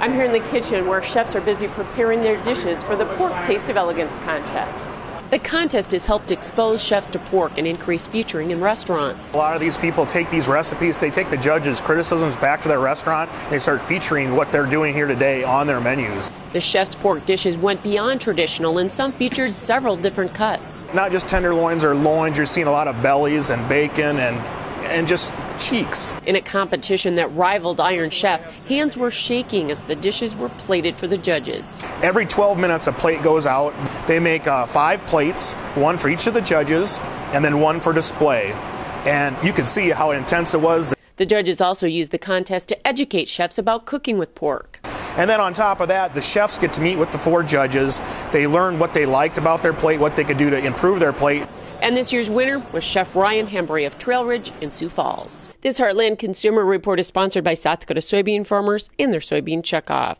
I'm here in the kitchen where chefs are busy preparing their dishes for the Pork Taste of Elegance contest. The contest has helped expose chefs to pork and increase featuring in restaurants. A lot of these people take these recipes, they take the judges' criticisms back to their restaurant, and they start featuring what they're doing here today on their menus. The chef's pork dishes went beyond traditional, and some featured several different cuts. Not just tenderloins or loins, you're seeing a lot of bellies and bacon and just cheeks. In a competition that rivaled Iron Chef, hands were shaking as the dishes were plated for the judges. Every 12 minutes a plate goes out. They make 5 plates, one for each of the judges, and then one for display. And you can see how intense it was. The judges also used the contest to educate chefs about cooking with pork. And then on top of that, the chefs get to meet with the 4 judges. They learn what they liked about their plate, what they could do to improve their plate. And this year's winner was Chef Ryan Hembury of Trail Ridge in Sioux Falls. This Heartland Consumer Report is sponsored by South Dakota soybean farmers and their soybean checkoff.